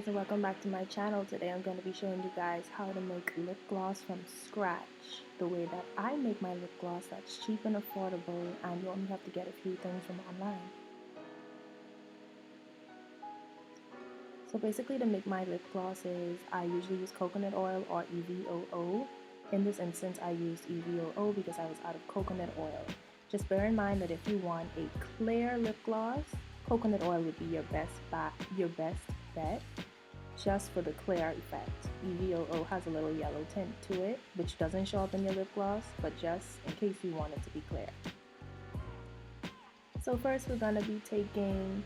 guys, and welcome back to my channel. Today I'm going to be showing you guys how to make lip gloss from scratch. The way that I make my lip gloss that's cheap and affordable, and you only have to get a few things from online. So basically, to make my lip glosses, I usually use coconut oil or EVOO. In this instance, I used EVOO because I was out of coconut oil. Just bear in mind that if you want a clear lip gloss, coconut oil would be your best bet, just for the clear effect. EVOO has a little yellow tint to it, which doesn't show up in your lip gloss, but just in case you want it to be clear. So first we're going to be taking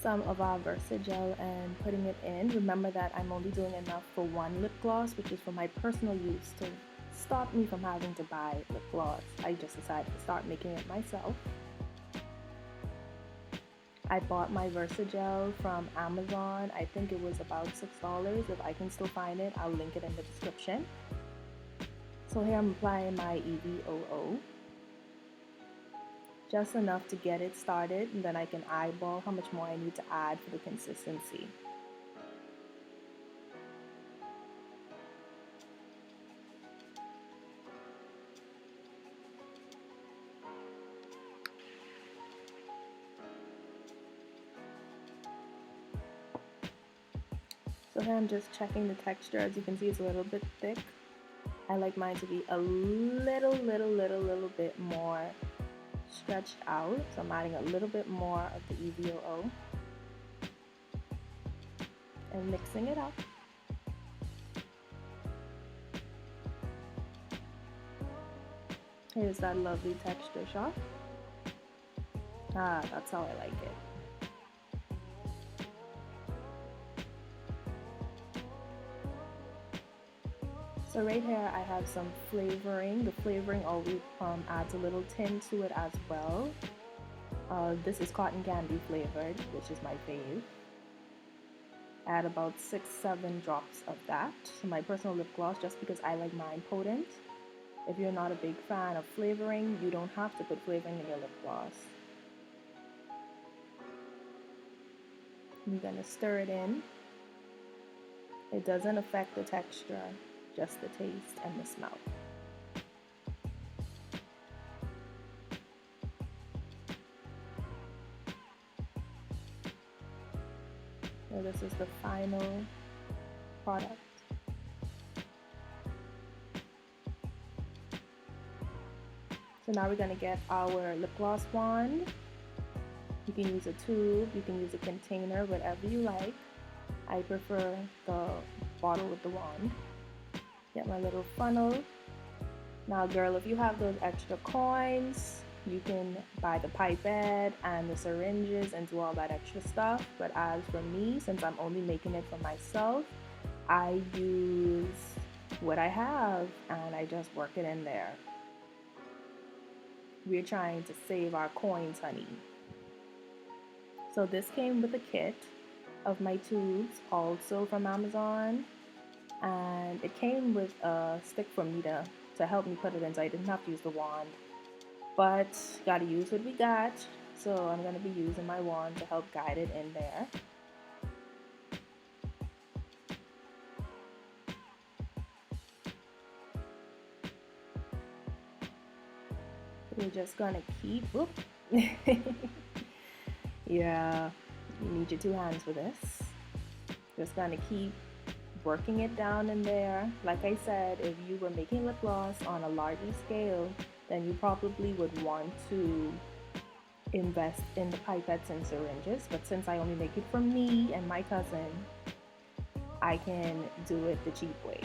some of our Versagel and putting it in. Remember that I'm only doing enough for one lip gloss, which is for my personal use to stop me from having to buy lip gloss. I just decided to start making it myself. I bought my Versagel from Amazon. I think it was about $6. If I can still find it, I'll link it in the description. So here I'm applying my EVOO. Just enough to get it started, and then I can eyeball how much more I need to add for the consistency. So here I'm just checking the texture. As you can see, it's a little bit thick. I like mine to be a little bit more stretched out. So I'm adding a little bit more of the EVOO and mixing it up. Here's that lovely texture shot. That's how I like it. So right here I have some flavoring. The flavoring always adds a little tint to it as well. This is cotton candy flavored, which is my fave. Add about 6-7 drops of that to my personal lip gloss, just because I like mine potent. If you're not a big fan of flavoring, you don't have to put flavoring in your lip gloss. I'm gonna stir it in. It doesn't affect the texture, just the taste and the smell. So this is the final product. So now we're going to get our lip gloss wand. You can use a tube, you can use a container, whatever you like. I prefer the bottle with the wand. Get my little funnel. Now girl, if you have those extra coins, you can buy the pipette and the syringes and do all that extra stuff. But as for me, since I'm only making it for myself, I use what I have and I just work it in there. We're trying to save our coins, honey. So this came with a kit of my tubes, also from Amazon, and it came with a stick for me to help me put it in, so I didn't have to use the wand. But gotta use what we got, so I'm gonna be using my wand to help guide it in there. We're just gonna keep, whoop. Yeah, you need your two hands for this. Just gonna keep working it down in there. Like I said, if you were making lip gloss on a larger scale, then you probably would want to invest in the pipettes and syringes. But since I only make it for me and my cousin, I can do it the cheap way.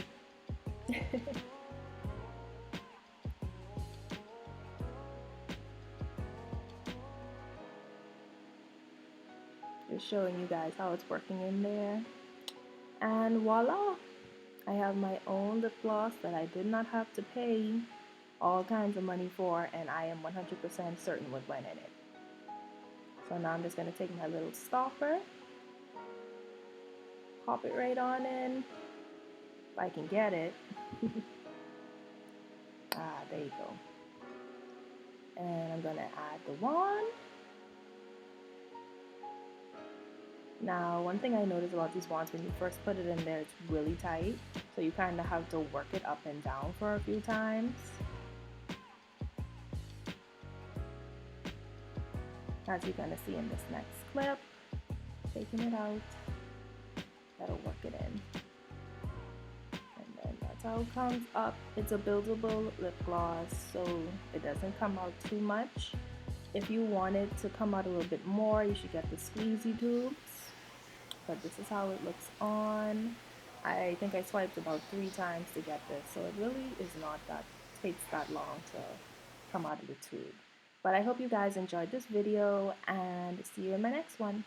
Just showing you guys how it's working in there. And voila! I have my own lip gloss that I did not have to pay all kinds of money for, and I am 100% certain what went in it. So now I'm just going to take my little stopper, pop it right on in, if I can get it. There you go. And I'm going to add the wand. Now, one thing I noticed about these wands, when you first put it in there, it's really tight. So you kind of have to work it up and down for a few times. As you're going to see in this next clip, taking it out, that'll work it in. And then that's how it comes up. It's a buildable lip gloss, so it doesn't come out too much. If you want it to come out a little bit more, you should get the squeezy tubes. But this is how it looks on. I think I swiped about 3 times to get this, so it really is not that, takes that long to come out of the tube. But I hope you guys enjoyed this video, and see you in my next one.